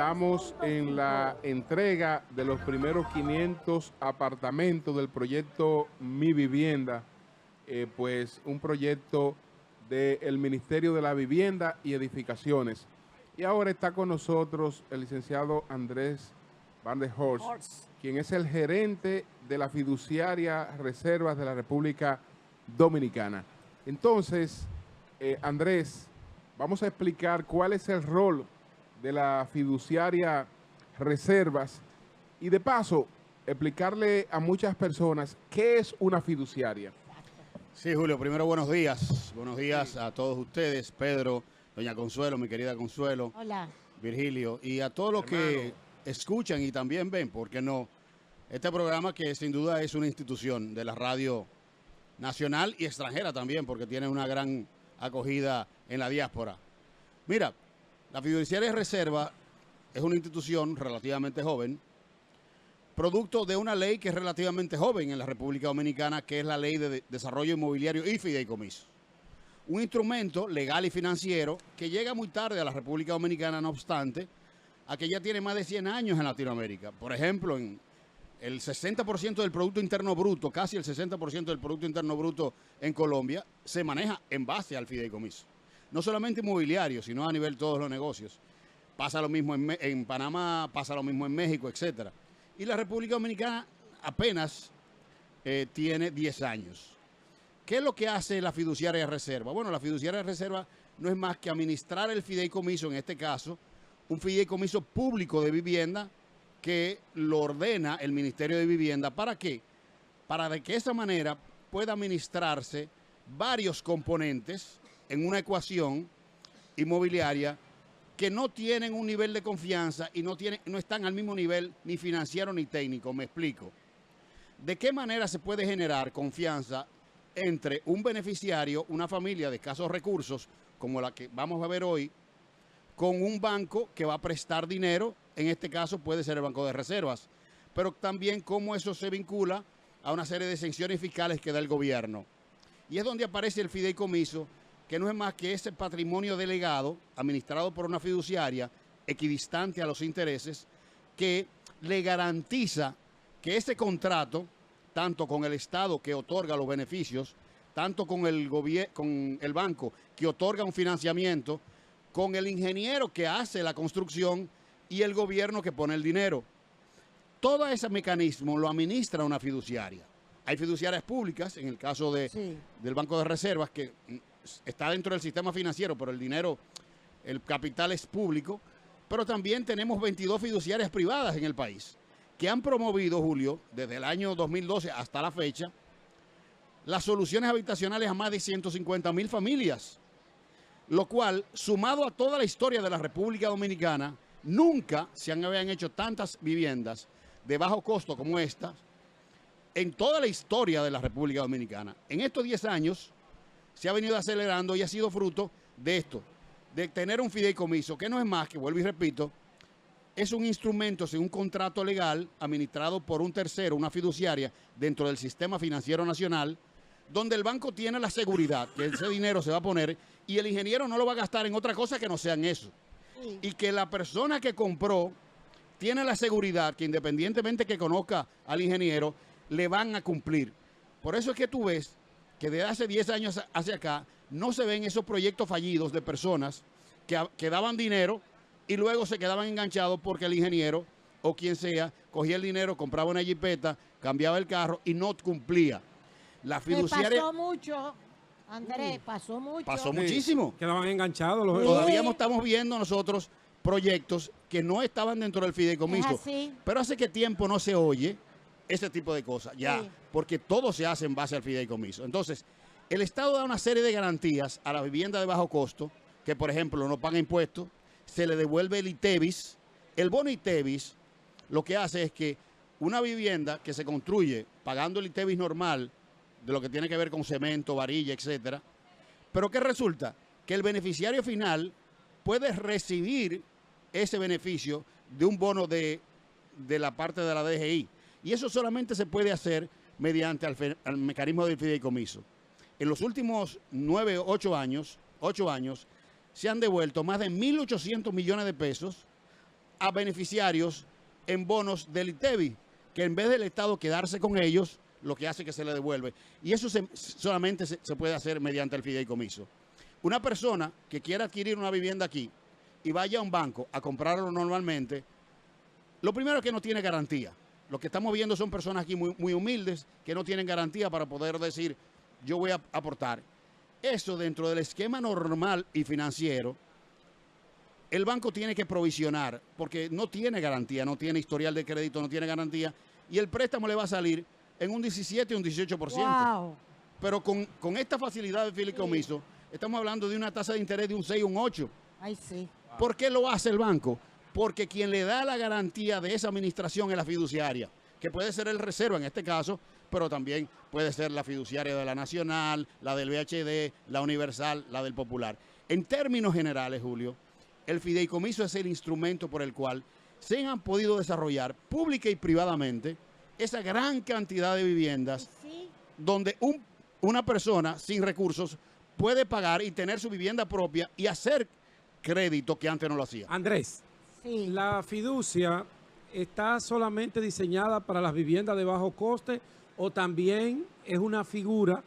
estamos en la entrega de los primeros 500 apartamentos del proyecto Mi Vivienda, pues un proyecto del Ministerio de la Vivienda y Edificaciones. Y ahora está con nosotros el licenciado Andrés Van der Horst, quien es el gerente de la fiduciaria Reservas de la República Dominicana. Entonces, Andrés, vamos a explicar cuál es el rol de la fiduciaria Reservas y de paso explicarle a muchas personas qué es una fiduciaria. Sí, Julio, primero buenos días. Buenos días a todos ustedes, Pedro, doña Consuelo, mi querida Consuelo. Hola. Virgilio, y a todos los que escuchan y también ven, ¿por qué no? Este programa que sin duda es una institución de la radio nacional y extranjera también, porque tiene una gran acogida en la diáspora. Mira, la fiduciaria Reserva es una institución relativamente joven, producto de una ley que es relativamente joven en la República Dominicana, que es la Ley de Desarrollo Inmobiliario y Fideicomiso. Un instrumento legal y financiero que llega muy tarde a la República Dominicana, no obstante, a que ya tiene más de 100 años en Latinoamérica. Por ejemplo, en el 60% del Producto Interno Bruto, casi el 60% del Producto Interno Bruto en Colombia, se maneja en base al fideicomiso. No solamente inmobiliario, sino a nivel de todos los negocios. Pasa lo mismo en Panamá, pasa lo mismo en México, etc. Y la República Dominicana apenas tiene 10 años. ¿Qué es lo que hace la fiduciaria Reserva? Bueno, la fiduciaria Reserva no es más que administrar el fideicomiso, en este caso, un fideicomiso público de vivienda que lo ordena el Ministerio de Vivienda. ¿Para qué? Para de que de esa manera pueda administrarse varios componentes en una ecuación inmobiliaria que no tienen un nivel de confianza y no están al mismo nivel ni financiero ni técnico. Me explico. ¿De qué manera se puede generar confianza entre un beneficiario, una familia de escasos recursos, como la que vamos a ver hoy, con un banco que va a prestar dinero? En este caso puede ser el Banco de Reservas, pero también cómo eso se vincula a una serie de exenciones fiscales que da el gobierno. Y es donde aparece el fideicomiso, que no es más que ese patrimonio delegado, administrado por una fiduciaria, equidistante a los intereses, que le garantiza que ese contrato, tanto con el Estado que otorga los beneficios, tanto con el banco que otorga un financiamiento, con el ingeniero que hace la construcción y el gobierno que pone el dinero. Todo ese mecanismo lo administra una fiduciaria. Hay fiduciarias públicas, en el caso del Banco de Reservas, que está dentro del sistema financiero, pero el dinero, el capital es público. Pero también tenemos 22 fiduciarias privadas en el país, que han promovido, Julio, desde el año 2012 hasta la fecha, las soluciones habitacionales a más de 150.000 familias. Lo cual, sumado a toda la historia de la República Dominicana, nunca se habían hecho tantas viviendas de bajo costo como estas en toda la historia de la República Dominicana. En estos 10 años se ha venido acelerando y ha sido fruto de esto, de tener un fideicomiso, que no es más que, vuelvo y repito, es un instrumento sin un contrato legal administrado por un tercero, una fiduciaria, dentro del sistema financiero nacional, donde el banco tiene la seguridad que ese dinero se va a poner y el ingeniero no lo va a gastar en otra cosa que no sean eso. Y que la persona que compró tiene la seguridad que independientemente que conozca al ingeniero, le van a cumplir. Por eso es que tú ves que desde hace 10 años hacia acá no se ven esos proyectos fallidos de personas que daban dinero y luego se quedaban enganchados porque el ingeniero o quien sea cogía el dinero, compraba una jipeta, cambiaba el carro y no cumplía. La fiduciaria... Pasó mucho, Andrés, pasó mucho. Pasó muchísimo. Quedaban enganchados. Todavía estamos viendo nosotros proyectos que no estaban dentro del fideicomiso. Pero hace que tiempo no se oye ese tipo de cosas, ya, porque todo se hace en base al fideicomiso. Entonces, el Estado da una serie de garantías a la vivienda de bajo costo, que por ejemplo no paga impuestos, se le devuelve el ITEVIS. El bono ITEVIS lo que hace es que una vivienda que se construye pagando el ITEVIS normal, de lo que tiene que ver con cemento, varilla, etcétera, pero ¿qué resulta? Que el beneficiario final puede recibir ese beneficio de un bono de la parte de la DGI. Y eso solamente se puede hacer mediante el mecanismo del fideicomiso. En los últimos 8 años, se han devuelto más de 1.800 millones de pesos a beneficiarios en bonos del ITEVI, que en vez del Estado quedarse con ellos, lo que hace que se le devuelve. Y eso solamente se puede hacer mediante el fideicomiso. Una persona que quiera adquirir una vivienda aquí y vaya a un banco a comprarlo normalmente, lo primero es que no tiene garantía. Lo que estamos viendo son personas aquí muy humildes que no tienen garantía para poder decir, yo voy a aportar. Eso dentro del esquema normal y financiero, el banco tiene que provisionar, porque no tiene garantía, no tiene historial de crédito, no tiene garantía, y el préstamo le va a salir en un 17 o un 18%. Wow. Pero con esta facilidad de fideicomiso, estamos hablando de una tasa de interés de un 6 o un 8. Ay, sí. ¿Por qué lo hace el banco? Porque quien le da la garantía de esa administración es la fiduciaria, que puede ser el Reserva en este caso, pero también puede ser la fiduciaria de la Nacional, la del VHD, la Universal, la del Popular. En términos generales, Julio, el fideicomiso es el instrumento por el cual se han podido desarrollar pública y privadamente esa gran cantidad de viviendas Sí. donde una persona sin recursos puede pagar y tener su vivienda propia y hacer crédito que antes no lo hacía. Andrés, Sí. ¿la fiducia está solamente diseñada para las viviendas de bajo coste o también es una figura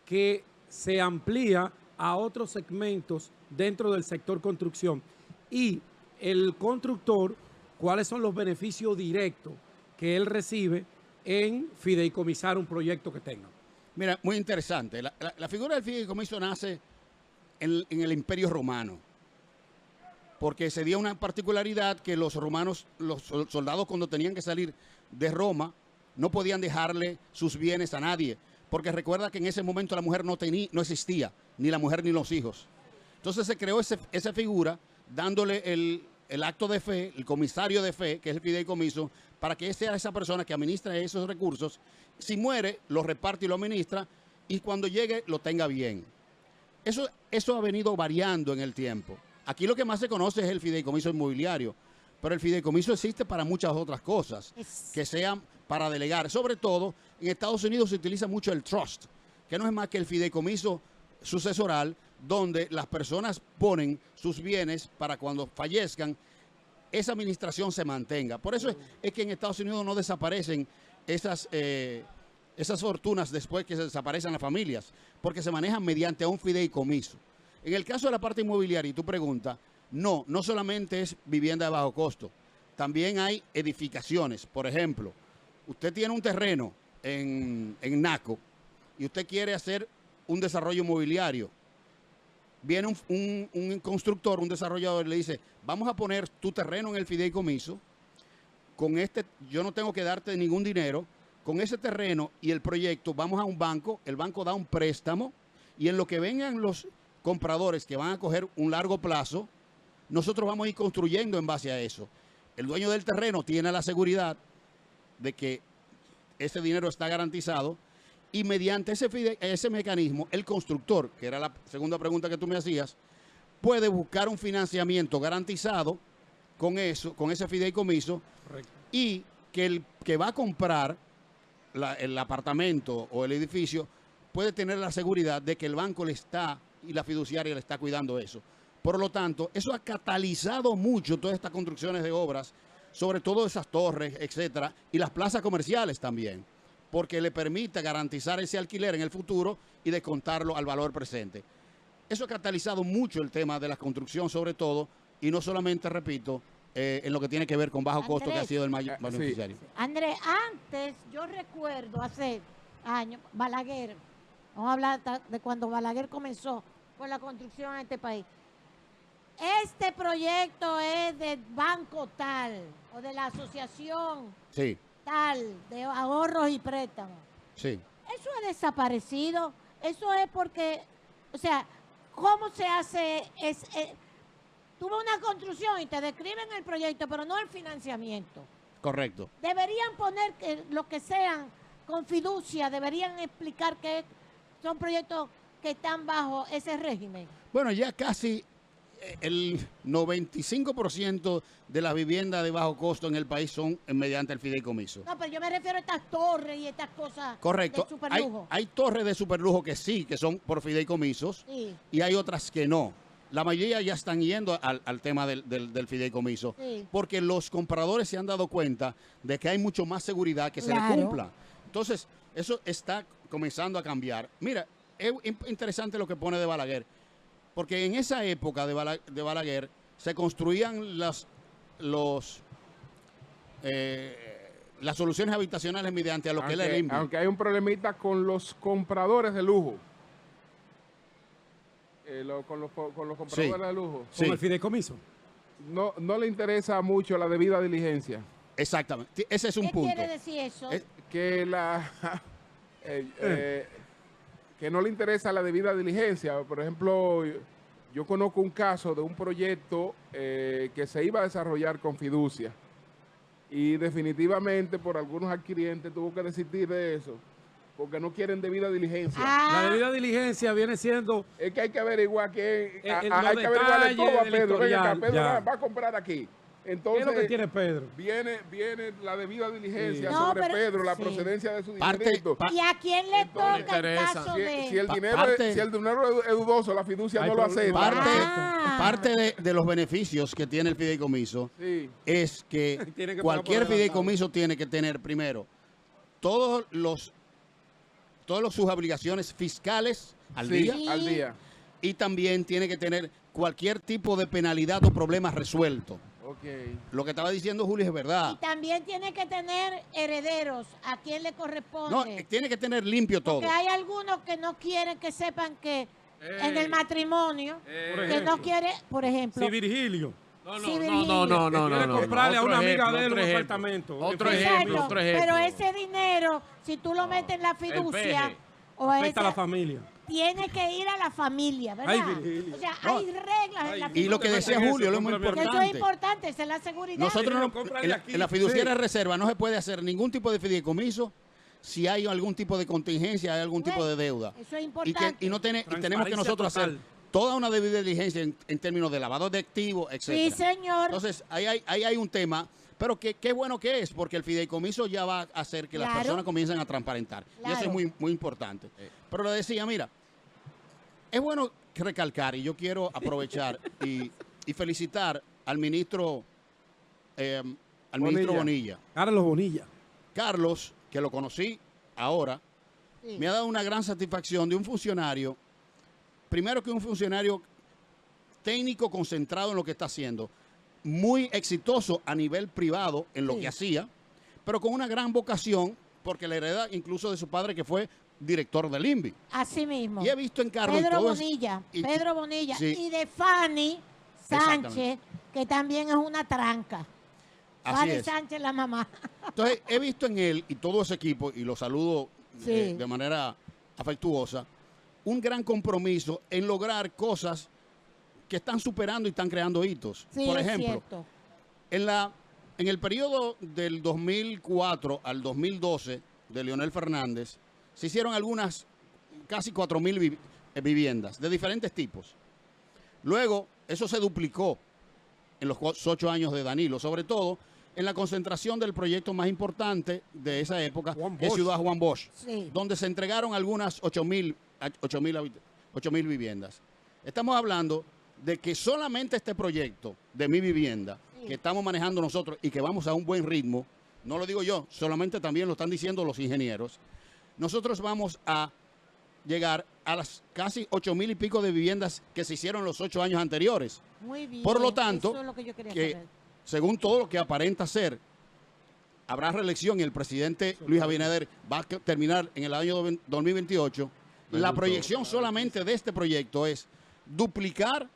que se amplía a otros segmentos dentro del sector construcción? Y el constructor, ¿cuáles son los beneficios directos que él recibe en fideicomisar un proyecto que tenga? Mira, muy interesante. La figura del fideicomiso nace en el Imperio Romano, porque se dio una particularidad que los romanos, los soldados cuando tenían que salir de Roma, no podían dejarle sus bienes a nadie, porque recuerda que en ese momento la mujer no existía, ni la mujer ni los hijos. Entonces se creó esa figura, dándole el acto de fe, el comisario de fe, que es el fideicomiso, para que sea esa persona que administra esos recursos. Si muere, lo reparte y lo administra, y cuando llegue, lo tenga bien. Eso ha venido variando en el tiempo. Aquí lo que más se conoce es el fideicomiso inmobiliario, pero el fideicomiso existe para muchas otras cosas, que sean para delegar. Sobre todo, en Estados Unidos se utiliza mucho el trust, que no es más que el fideicomiso sucesoral, donde las personas ponen sus bienes para cuando fallezcan, esa administración se mantenga. Por eso es que en Estados Unidos no desaparecen esas fortunas después que se desaparecen las familias, porque se manejan mediante un fideicomiso. En el caso de la parte inmobiliaria, y tu pregunta, no solamente es vivienda de bajo costo, también hay edificaciones. Por ejemplo, usted tiene un terreno en Naco y usted quiere hacer un desarrollo inmobiliario. Viene un constructor, un desarrollador, y le dice, vamos a poner tu terreno en el fideicomiso, yo no tengo que darte ningún dinero, con ese terreno y el proyecto vamos a un banco, el banco da un préstamo, y en lo que vengan los compradores que van a coger un largo plazo, nosotros vamos a ir construyendo en base a eso. El dueño del terreno tiene la seguridad de que ese dinero está garantizado, y mediante ese mecanismo, el constructor, que era la segunda pregunta que tú me hacías, puede buscar un financiamiento garantizado con ese fideicomiso. Correcto. Y que el que va a comprar el apartamento o el edificio puede tener la seguridad de que el banco y la fiduciaria le está cuidando eso. Por lo tanto, eso ha catalizado mucho todas estas construcciones de obras, sobre todo esas torres, etcétera, y las plazas comerciales también, porque le permite garantizar ese alquiler en el futuro y descontarlo al valor presente. Eso ha catalizado mucho el tema de la construcción, sobre todo, y no solamente, repito, en lo que tiene que ver con bajo costo, que ha sido el mayor beneficiario. Andrés, antes, yo recuerdo hace años, Balaguer, vamos a hablar de cuando Balaguer comenzó con la construcción en este país. Este proyecto es del banco tal, o de la asociación Sí, tal, de ahorros y préstamos. sí. Eso ha desaparecido. Eso es porque, o sea, ¿cómo se hace? Tuvo una construcción y te describen el proyecto, pero no el financiamiento. Correcto. Deberían poner que lo que sean con fiducia, deberían explicar que son proyectos que están bajo ese régimen. Bueno, ya casi el 95% de las viviendas de bajo costo en el país son mediante el fideicomiso. No, pero yo me refiero a estas torres y estas cosas Correcto. de superlujo. Hay torres de superlujo que sí, que son por fideicomisos, Sí. y hay otras que no. la mayoría ya están yendo al tema del fideicomiso, Sí. porque los compradores se han dado cuenta de que hay mucho más seguridad que se le Claro. cumpla. Entonces, eso está comenzando a cambiar. Mira, es interesante lo que pone de Balaguer, porque en esa época de Balaguer se construían las soluciones habitacionales mediante a lo que es el INVI. Aunque hay un problemita con los compradores de lujo. Con los compradores de lujo. Sí. Con el fideicomiso. No le interesa mucho la debida diligencia. Exactamente. Ese es un ¿Qué punto. quiere decir eso? Que que no le interesa la debida diligencia. Por ejemplo, yo conozco un caso de un proyecto que se iba a desarrollar con fiducia y definitivamente por algunos adquirientes tuvo que desistir de eso porque no quieren debida diligencia. Ah, La debida diligencia viene siendo Es que hay que averiguar que los hay que averiguar de todo a detalles Pedro. del Venga acá, historial, Pedro ya. va a comprar aquí. ¿qué Entonces es lo que tiene Pedro? viene la debida diligencia Sí. No, sobre pero- Pedro, la sí. procedencia de su Parte- dinerito. ¿y a quién le toca el interesa. caso Si, de...? si el dinero parte- si el dinero es dudoso, la fiducia Hay no lo problema. acepta. Ah. Parte de los beneficios que tiene el fideicomiso Sí. es que Tiene que cualquier pagar por adelantado. fideicomiso tiene que tener primero todas sus obligaciones fiscales al Sí, día Sí. al día. y también tiene que tener cualquier tipo de penalidad o problema resuelto. Ok. Lo que estaba diciendo Julio es Y verdad. también tiene que tener herederos. ¿A quién le No, corresponde? tiene que tener limpio todo. Porque hay algunos que no quieren que sepan que en el matrimonio, Por que ejemplo. no quiere, por ejemplo, Si Virgilio No, Sí, no, Virgilio. no, no, no, quiere no, no. comprarle a Otro una amiga ejemplo, de él otro un ejemplo. apartamento. Otro exacto, ejemplo, otro ejemplo. pero ese dinero, si tú lo metes en la fiducia, peje. o afecta a la ese, familia. tiene que ir a la familia, ¿verdad? Ay, Virgilio. O sea, No. hay reglas en la Ay, Y lo fiducia. que te decía metas en Julio, eso, lo muy cómprame Que eso es importante. importante, esa es la seguridad. Nosotros Mira, no, cómprale aquí. en la fiduciaria Sí. reserva no se puede hacer ningún tipo de fideicomiso si hay algún tipo de contingencia, hay algún tipo de deuda. Eso es Y, importante. y tenemos que Transparencia nosotros total. hacer toda una debida diligencia en términos de lavado de activos, etc. Sí, señor. Entonces, ahí hay un tema, pero qué bueno que es, porque el fideicomiso ya va a hacer que las Claro. personas comiencen a transparentar. Y eso Claro. es muy, muy importante. Pero le decía, mira, es bueno recalcar, y yo quiero aprovechar y felicitar al ministro Bonilla. Carlos Bonilla. Carlos, que lo conocí ahora, Sí. me ha dado una gran satisfacción de un funcionario, primero que un funcionario técnico concentrado en lo que está haciendo, muy exitoso a nivel privado en lo Sí. que hacía, pero con una gran vocación, porque la hereda incluso de su padre que fue director del INVI. Así mismo. Y he visto en Carlos Pedro todo eso- Bonilla, y- Pedro Bonilla. sí. Y de Fanny Sánchez, Exactamente. que también es una tranca. Así Fanny es. Sánchez, la mamá. Entonces, he visto en él y todo ese equipo, y lo saludo Sí. de manera afectuosa, un gran compromiso en lograr cosas que están superando y están creando hitos. Sí, Por es ejemplo, cierto. en el periodo del 2004 al 2012 de Leonel Fernández, se hicieron algunas, casi 4.000 viviendas de diferentes tipos. Luego, eso se duplicó en los 8 años de Danilo, sobre todo en la concentración del proyecto más importante de esa época, Juan que es Bosch. Ciudad Juan Bosch, Sí. donde se entregaron algunas 8.000 viviendas. Estamos hablando de que solamente este proyecto de Mi Vivienda, Sí. que estamos manejando nosotros y que vamos a un buen ritmo, no lo digo yo, solamente también lo están diciendo los ingenieros, nosotros vamos a llegar a las casi 8.000 y pico de viviendas que se hicieron los 8 años anteriores. Muy bien. Por lo tanto, eso es lo que yo quería que saber. según todo lo que aparenta ser, habrá reelección y el presidente Luis Abinader va a terminar en el año 2028. La proyección solamente de este proyecto es duplicar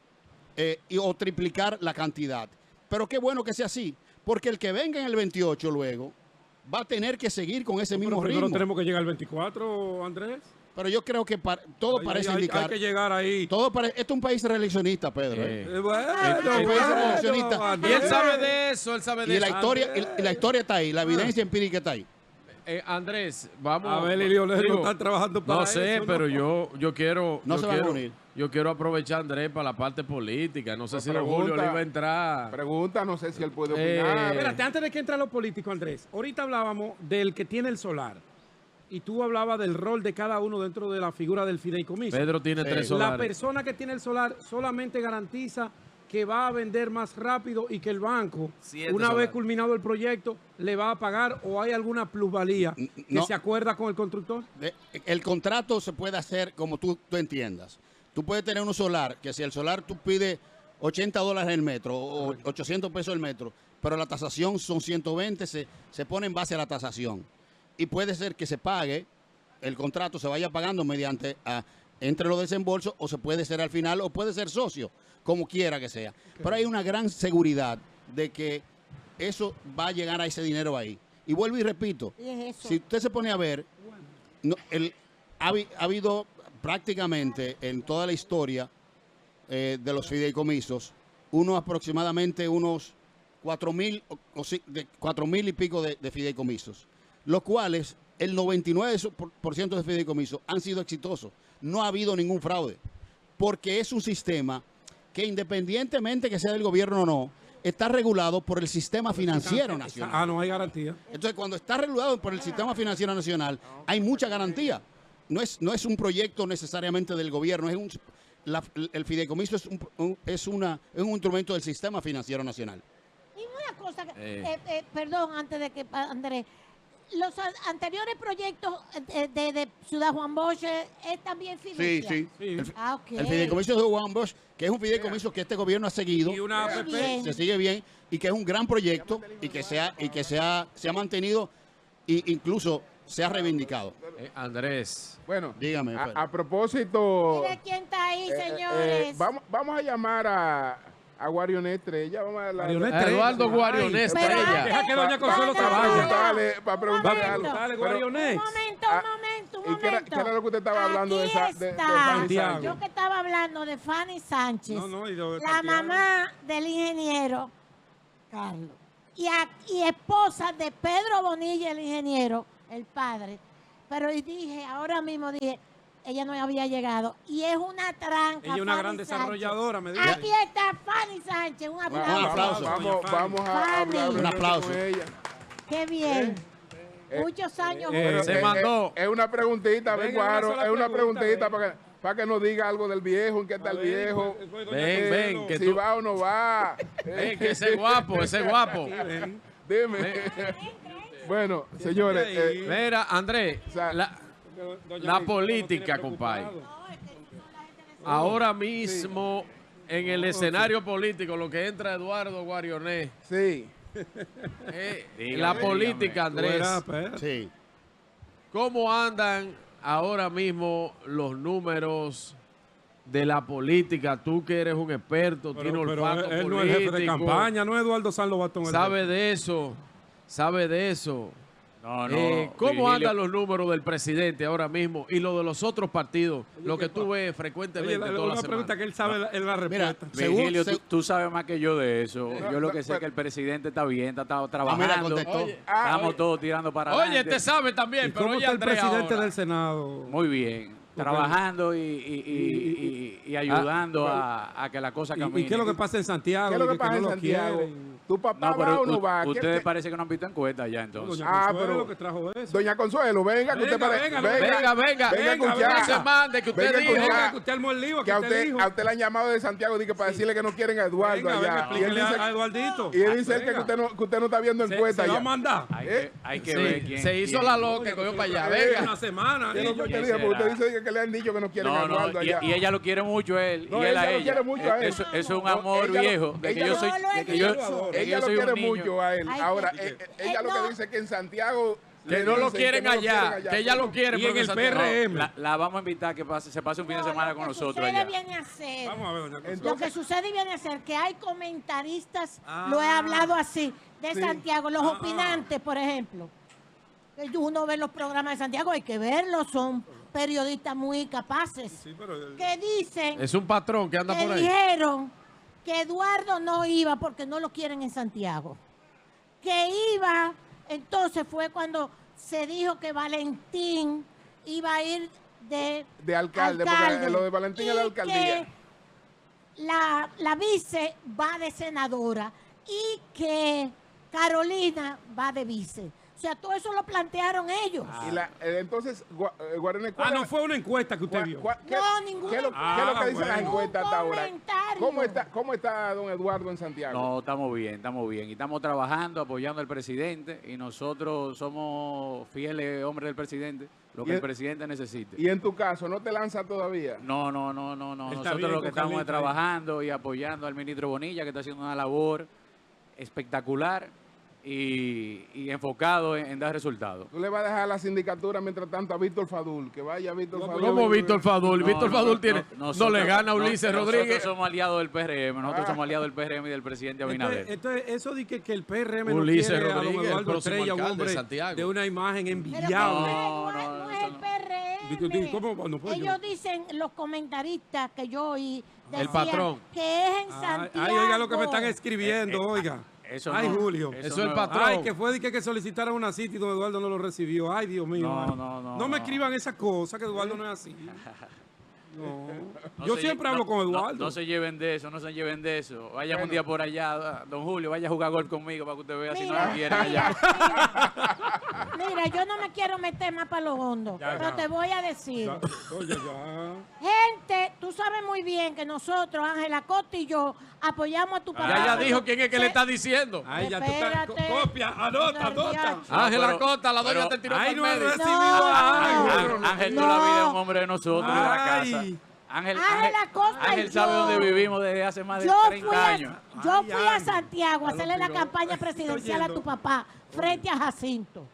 o triplicar la cantidad. Pero qué bueno que sea así, porque el que venga en el 28 luego va a tener que seguir con ese Pero mismo primero ritmo. tenemos que llegar al 24, Andrés. Pero yo creo que todo Hay- parece hay indicar. que llegar ahí. Esto es un país reeleccionista, Pedro. Bueno, el país revolucionista. Y Andrés. él sabe de eso, él sabe de Y eso. la historia, y la historia está ahí, la evidencia empírica está ahí. Andrés, vamos. Abel y Lionel no digo, están trabajando para no sé, eso, pero yo quiero. No yo se van a quiero- unir. Yo quiero aprovechar a Andrés para la parte política. No sé Pues si don Julio pregunta- le iba a entrar. Pregunta, no sé si él puede Eh, opinar. Espérate, antes de que entre lo político, Andrés, ahorita hablábamos del que tiene el solar y tú hablabas del rol de cada uno dentro de la figura del fideicomiso. Pedro tiene Sí. 3 La solares. persona que tiene el solar solamente garantiza que va a vender más rápido y que el banco, 7 una vez solares. culminado el proyecto, le va a pagar, o hay alguna plusvalía que No. se acuerda con el constructor. El contrato se puede hacer como tú entiendas. Tú puedes tener un solar, que si el solar tú pides $80 el metro o 800 pesos el metro, pero la tasación son 120, se pone en base a la tasación. Y puede ser que se pague, el contrato se vaya pagando mediante entre los desembolsos, o se puede ser al final, o puede ser socio, como quiera que sea. Pero hay una gran seguridad de que eso va a llegar a ese dinero ahí. Y vuelvo y repito, Y es eso. si usted se pone a ver, ha habido prácticamente en toda la historia de los fideicomisos, aproximadamente unos 4.000 y pico de fideicomisos, los cuales el 99% de fideicomisos han sido exitosos. No ha habido ningún fraude, porque es un sistema que, independientemente que sea del gobierno o no, está regulado por el sistema financiero nacional. Ah, no hay garantía. Entonces, cuando está regulado por el sistema financiero nacional, hay mucha garantía. No es un proyecto necesariamente del gobierno, el fideicomiso es un instrumento del sistema financiero nacional. Y una cosa, perdón, antes de que Andrés, los anteriores proyectos de Ciudad Juan Bosch es también fiducia. Sí. Sí. Ah, ok. El fideicomiso de Juan Bosch, que es un fideicomiso que este gobierno ha seguido, Y una Muy APP. bien. se sigue bien, y que es un gran proyecto y que se ha mantenido e incluso se ha reivindicado. Andrés. Bueno, Dígame, Pedro. a propósito, Mire quién está ahí, señores. vamos a llamar a Guarionet Estrella. Vamos a darle Guarionet A Eduardo Ay, Guarionet pero Estrella. Deja que doña Consuelo no, se no, vaya. para preguntarle Un algo. momento. Dale, Pero- Guarionet. Un momento. ¿Y qué era lo que usted estaba hablando de Aquí esa- de está. Fanny Santiago? Yo que estaba hablando de Fanny Sánchez, No, y de la Santiago. mamá del ingeniero Carlos, y esposa de Pedro Bonilla, el ingeniero, el padre. Pero ahora mismo dije, ella no había llegado. Y es una tranca. Ella es una Fanny gran Sánchez. desarrolladora, me dice. Aquí está Fanny Sánchez. Un aplauso. Un aplauso. Vamos a Fanny. hablar Un aplauso. con ella. Qué bien. Muchos años. Se mandó. Es una preguntita, Venga, ven, Guaro, una sola es una pregunta, preguntita ven. para que nos diga algo del viejo, en qué está el viejo. Ven, que si tú- va o no va. Ven, que ese guapo, ese guapo. Dime. Bueno, señores, Mira, Andrés, O sea, la política, compadre. Ahora mismo, en el escenario político, lo que entra Eduardo Guarionet, sí. la política, Andrés, Sí. ¿cómo andan ahora mismo los números de la política? Tú que eres un experto, tienes olfato él no es el jefe de político, campaña, no es Eduardo San Lobatón. sabe de eso. No, no. ¿Cómo Virgilio, andan los números del presidente ahora mismo y lo de los otros partidos? Lo que tú ves Oye, frecuentemente toda la una semana. pregunta que él sabe la respuesta. Virgilio, según- tú sabes más que yo de eso. No, Yo lo no, que sé pero- es que el presidente está bien, está mira, trabajando. contestó. Oye, Estamos oye. todos tirando para Oye, adelante. este sabe también, ¿Y pero cómo oye está el Andrés presidente ahora. del Senado? Muy bien. Trabajando y ayudando a que la cosa camine. ¿Y qué es lo que pasa en Santiago? ¿Qué es lo que Y pasa en no lo Santiago? quieren. ¿Tu papá No, va pero o no va? ¿Qué- ustedes qué- parece que no han visto encuestas ya entonces. Doña Consuelo pero- que trajo eso. Doña Consuelo, venga, que usted Venga, pare- venga, Venga, venga, venga a escuchar. no se mande, que usted Venga a dijo. escuchar. Venga, que usted armó el lío, Que que a usted dijo. usted le han llamado de Santiago dije, para decirle que no quieren a Eduardo Venga, venga, allá. Y él explíquele dice, a Eduardito. y él dice Venga. que usted no está viendo Se encuestas va a ya. mandar. Hay que Sí, ver quién. se hizo quién- la loca y cogió para allá. Venga. Una semana. ¿Qué es lo que niño. usted ¿quién dice? Porque usted será? dice que le han dicho que no quieren a No, Eduardo no, allá. y ella lo quiere mucho él No, y él ella a lo ella. quiere mucho a él. Eso es un No, amor ella lo- viejo de que ella yo lo- soy, Yo lo he de que yo, dicho. de que Ella yo lo soy quiere un niño. mucho a él. Ay, Ahora, que- ella lo no. que dice es que en Santiago Que le no lo dicen quieren no lo allá, que ella lo quiere, Y pero en que el Santiago- PRM. La vamos a invitar que se pase un fin de semana con nosotros Lo que allá. sucede viene a ser. Vamos a ver, doña Consuelo. Lo que sucede y viene a ser que hay comentaristas, Ah. lo he hablado así, de Sí. Santiago, los opinantes, por ejemplo. Que uno ve los programas de Santiago, hay que verlos, son periodistas muy capaces, Sí, pero- que dicen, Es un patrón que anda que por ahí. dijeron que Eduardo no iba porque no lo quieren en Santiago. Que iba, entonces fue cuando se dijo que Valentín iba a ir de alcalde, porque lo de Valentín es la y alcaldía. que la vice va de senadora y que Carolina va de vice. sea, todo eso lo plantearon ellos. Y entonces, Guarené, ¿cuál no es- fue una encuesta que usted cuál- vio. cuál- qué- No, ninguna. ¿Qué es lo que dicen las bueno. encuestas hasta ahora? Comentario. ¿Cómo está don Eduardo en Santiago? No, estamos bien, estamos bien. Y estamos trabajando, apoyando al presidente. Y nosotros somos fieles hombres del presidente, lo que Y el el- presidente necesite. Y en tu caso, ¿no te lanza todavía? No. Está Nosotros bien, lo que con estamos es Carlito ahí. trabajando y apoyando al ministro Bonilla, que está haciendo una labor espectacular y enfocado en dar resultados. Tú le vas a dejar la sindicatura mientras tanto a Víctor Fadul, que vaya Víctor No, Fadul. ¿Cómo Víctor Fadul? No, Víctor no, Fadul no, no le gana a Ulises Rodríguez. Nosotros somos aliados del PRM, nosotros somos aliados del PRM y del presidente Abinader. Entonces, eso de que el PRM Ulises no quiere a don Rodríguez, el Eduardo próximo Estrella, un alcalde de hombre Santiago. de una imagen Pero envidiable. no es el PRM. ¿Cómo? No puedo yo. Ellos dicen, los comentaristas que yo oí, El decían patrón. que es en Ay, Santiago. oiga lo que me están escribiendo, oiga. Eso Ay, no, Julio. Eso es el no. patrón. Ay, que fue de que solicitaron una cita y don Eduardo no lo recibió. Ay, Dios mío. No, ay. no me no. escriban esas cosas, que Eduardo no es así. No. No Yo se siempre lle- hablo no- con no- Eduardo. No, se lleven de eso, no se lleven de eso. Vayan Bueno. un día por allá, don Julio, vaya a jugar golf conmigo para que usted vea si no Mira, lo quieren allá. mira, yo no me quiero meter más para lo hondo, Ya, pero ya. te voy a decir. Oye, ya. Gente, tú sabes muy bien que nosotros, Ángela Costa y yo, apoyamos a tu papá. Ya cuando dijo quién es que le está diciendo. Ay, ya tú estás. Espérate. Copia, anota, anota. Ángela pero- Costa, la doña pero- te tiró Ay, pa'l no he medio. recibido. No. Ángel, No. tú la vida es un hombre de nosotros, de la casa. Ay. Ángela Costa Ángel y sabe yo. dónde vivimos desde hace más de Yo 30 fui, años. yo fui a Ángel. Santiago a Ya lo hacerle la tiró. campaña presidencial a Estoy tu yendo. papá frente a Jacinto.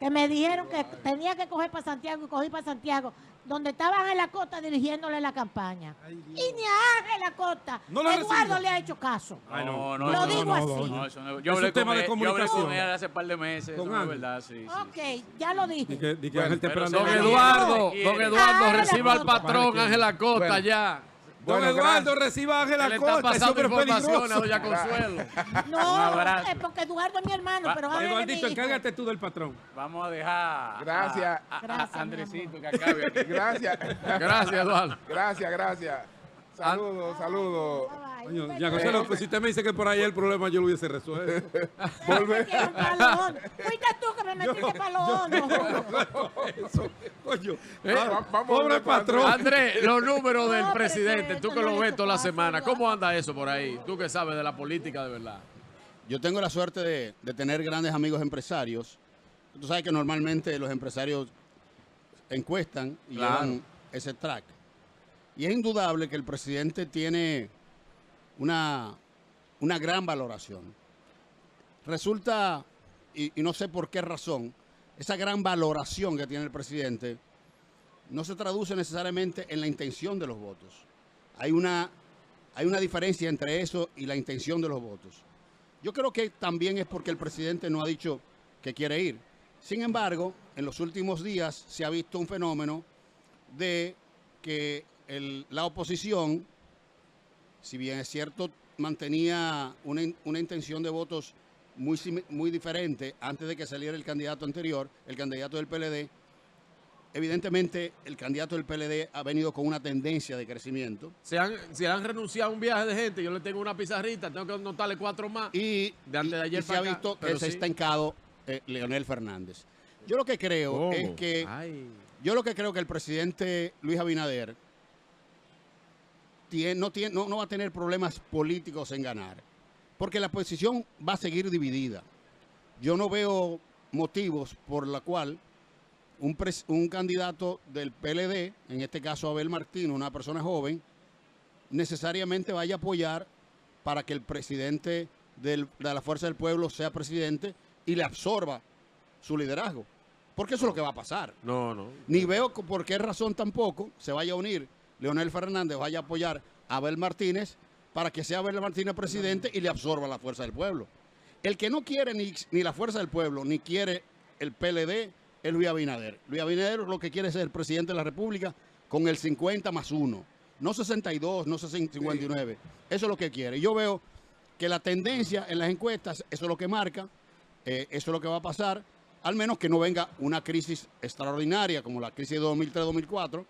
Que me dijeron que tenía que coger para Santiago y cogí para Santiago, donde estaba Ángela Costa dirigiéndole la campaña. Ay, Dios. Y ni a Ángela Costa, No la Eduardo recibió. le ha hecho caso. Ay, no. No, Lo eso digo no, así. no, eso no. Es Yo un hablé tema de con él, yo hablé con comunicación. él hace un par de meses, Con eso no es Ángel. verdad, sí. Ok, ya lo dije. Di que Bueno, Ángel está pero esperando. Don Ángel Eduardo, quiere. don Eduardo, Ángela reciba al Costa. patrón Vale, Ángela Costa Bueno. ya. Don Bueno, Eduardo, gracias. reciba a Ángela Que le está Costa. Es pasando súper información a peligroso. doña Consuelo. No, Un abrazo. es porque Eduardo es mi hermano, pero Ángel es mi Eduardito, hijo. encárgate tú del patrón. Vamos a dejar Gracias. Gracias, mi Andresito amor. que acabe aquí. Gracias. Gracias, Eduardo. Gracias. Saludos. Bye, bye. Coño, Un ya, beso. Consuelo, pues si usted me dice que por ahí el problema yo lo hubiese resuelto. Volve. Tiene un palo hondo. Fuiste tú que me metiste palo hondo. Eso, coño. Vamos Pobre a ver, patrón. Andrés, los números del No, presidente, pero tú esto que no lo le ves toda la pasa, semana, ¿no? ¿cómo anda eso por ahí? Tú que sabes de la política de verdad. Yo tengo la suerte de tener grandes amigos empresarios. Tú sabes que normalmente los empresarios encuestan y Claro. llevan ese track. Y es indudable que el presidente tiene una gran valoración. Resulta, y no sé por qué razón, esa gran valoración que tiene el presidente no se traduce necesariamente en la intención de los votos. Hay una diferencia entre eso y la intención de los votos. Yo creo que también es porque el presidente no ha dicho que quiere ir. Sin embargo, en los últimos días se ha visto un fenómeno de que la oposición, si bien es cierto, mantenía una intención de votos muy diferente antes de que saliera el candidato anterior, el candidato del PLD. Evidentemente, el candidato del PLD ha venido con una tendencia de crecimiento. Se han renunciado a un viaje de gente, yo le tengo una pizarrita, tengo que anotarle 4 más. Y, De antes de ayer y se para ha acá, visto que pero se sí. está estancado Leonel Fernández. Yo lo que creo es que el presidente Luis Abinader no va a tener problemas políticos en ganar, porque la oposición va a seguir dividida. Yo no veo motivos por la cual un candidato del PLD, en este caso Abel Martínez, una persona joven, necesariamente vaya a apoyar para que el presidente de la Fuerza del Pueblo sea presidente y le absorba su liderazgo. Porque eso es lo que va a pasar. No. Ni veo por qué razón tampoco se vaya a unir Leonel Fernández, vaya a apoyar a Abel Martínez para que sea Abel Martínez presidente y le absorba la Fuerza del Pueblo. El que no quiere ni la Fuerza del Pueblo, ni quiere el PLD, es Luis Abinader. Luis Abinader lo que quiere es ser presidente de la República con el 50+1. No 62, no 59. Eso es lo que quiere. Yo veo que la tendencia en las encuestas, eso es lo que marca, eso es lo que va a pasar, al menos que no venga una crisis extraordinaria como la crisis de 2003-2004,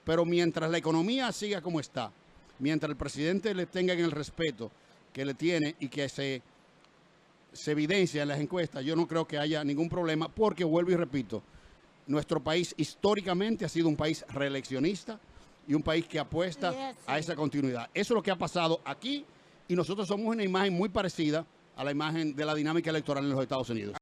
pero mientras la economía siga como está, mientras el presidente le tenga el respeto que le tiene y que se se evidencia en las encuestas, yo no creo que haya ningún problema, porque vuelvo y repito, nuestro país históricamente ha sido un país reeleccionista y un país que apuesta a esa continuidad. Eso es lo que ha pasado aquí y nosotros somos una imagen muy parecida a la imagen de la dinámica electoral en los Estados Unidos.